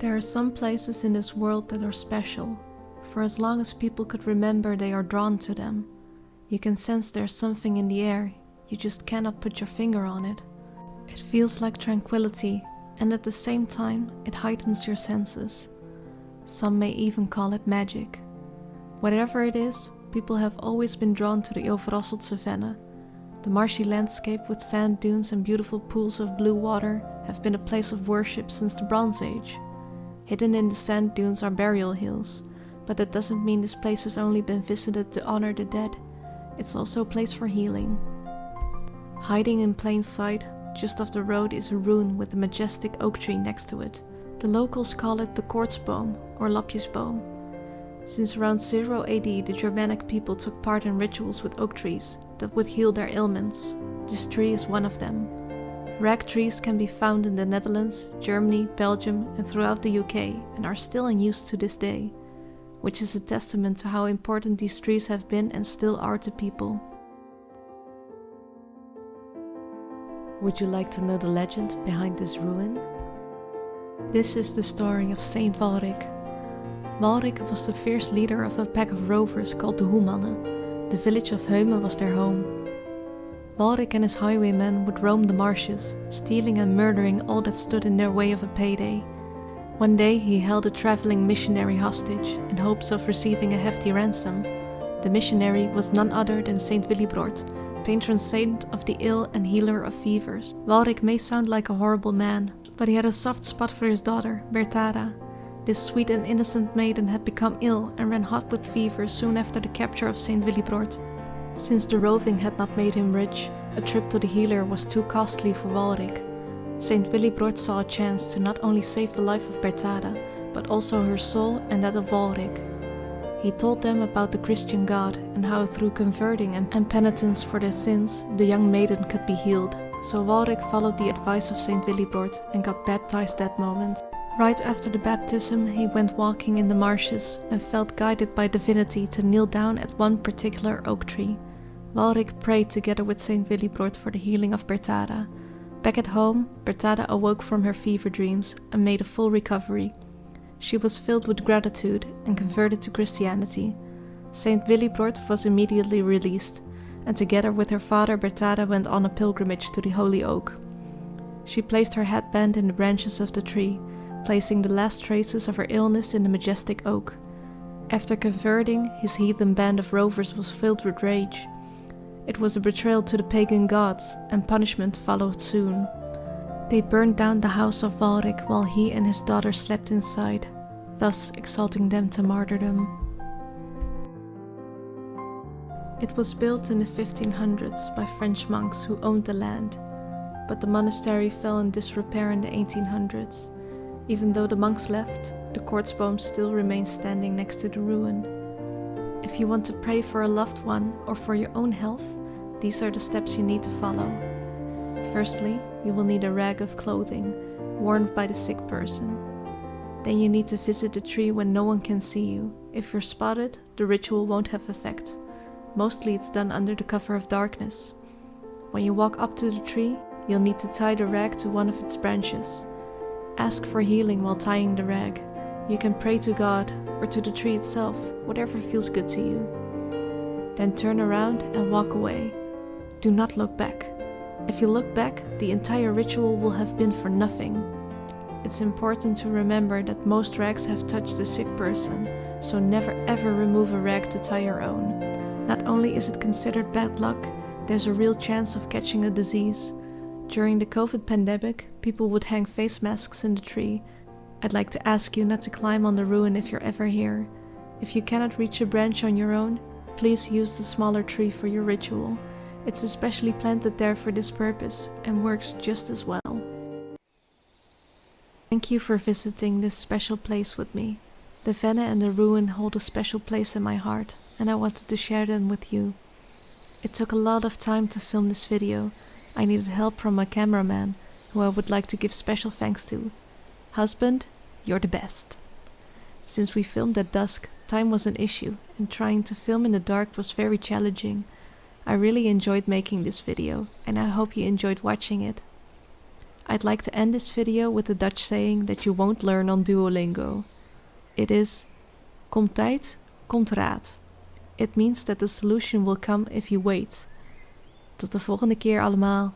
There are some places in this world that are special. For as long as people could remember, they are drawn to them. You can sense there's something in the air, you just cannot put your finger on it. It feels like tranquility, and at the same time, it heightens your senses. Some may even call it magic. Whatever it is, people have always been drawn to the Overasseltse vennen. The marshy landscape with sand dunes and beautiful pools of blue water have been a place of worship since the Bronze Age. Hidden in the sand dunes are burial hills, but that doesn't mean this place has only been visited to honor the dead. It's also a place for healing. Hiding in plain sight, just off the road is a ruin with a majestic oak tree next to it. The locals call it the koortsboom or lapjesboom. Since around 0 AD, the Germanic people took part in rituals with oak trees that would heal their ailments. This tree is one of them. Rag trees can be found in the Netherlands, Germany, Belgium and throughout the UK and are still in use to this day, which is a testament to how important these trees have been and still are to people. Would you like to know the legend behind this ruin? This is the story of Saint Walric. Walric was the fierce leader of a pack of rovers called the Hoemannen. The village of Heumen was their home. Walric and his highwaymen would roam the marshes, stealing and murdering all that stood in their way of a payday. One day he held a traveling missionary hostage in hopes of receiving a hefty ransom. The missionary was none other than Saint Willibrord, patron saint of the ill and healer of fevers. Walric may sound like a horrible man, but he had a soft spot for his daughter, Berthada. This sweet and innocent maiden had become ill and ran hot with fever soon after the capture of Saint Willibrord. Since the roving had not made him rich, a trip to the healer was too costly for Walric. Saint Willibrord saw a chance to not only save the life of Berthada, but also her soul and that of Walric. He told them about the Christian God and how through converting and penitence for their sins, the young maiden could be healed. So Walric followed the advice of Saint Willibrord and got baptized that moment. Right after the baptism, he went walking in the marshes and felt guided by divinity to kneel down at one particular oak tree. Walric prayed together with Saint Willibrord for the healing of Berthada. Back at home, Berthada awoke from her fever dreams and made a full recovery. She was filled with gratitude and converted to Christianity. Saint Willibrord was immediately released, and together with her father Berthada went on a pilgrimage to the Holy Oak. She placed her headband in the branches of the tree, placing the last traces of her illness in the majestic oak. After converting, his heathen band of rovers was filled with rage. It was a betrayal to the pagan gods, and punishment followed soon. They burned down the house of Walric while he and his daughter slept inside, thus exalting them to martyrdom. It was built in the 1500s by French monks who owned the land, but the monastery fell in disrepair in the 1800s. Even though the monks left, the koortsboom still remains standing next to the ruin. If you want to pray for a loved one or for your own health, these are the steps you need to follow. Firstly, you will need a rag of clothing, worn by the sick person. Then you need to visit the tree when no one can see you. If you're spotted, the ritual won't have effect. Mostly it's done under the cover of darkness. When you walk up to the tree, you'll need to tie the rag to one of its branches. Ask for healing while tying the rag. You can pray to God or to the tree itself, whatever feels good to you. Then turn around and walk away. Do not look back. If you look back, the entire ritual will have been for nothing. It's important to remember that most rags have touched a sick person, so never ever remove a rag to tie your own. Not only is it considered bad luck, there's a real chance of catching a disease. During the COVID pandemic, people would hang face masks in the tree. I'd like to ask you not to climb on the ruin if you're ever here. If you cannot reach a branch on your own, please use the smaller tree for your ritual. It's especially planted there for this purpose and works just as well. Thank you for visiting this special place with me. The vennen and the ruin hold a special place in my heart, and I wanted to share them with you. It took a lot of time to film this video. I needed help from my cameraman, who I would like to give special thanks to. Husband, you're the best. Since we filmed at dusk, time was an issue, and trying to film in the dark was very challenging. I really enjoyed making this video, and I hope you enjoyed watching it. I'd like to end this video with the Dutch saying that you won't learn on Duolingo. It is, komt tijd, komt raad. It means that the solution will come if you wait. Tot de volgende keer allemaal.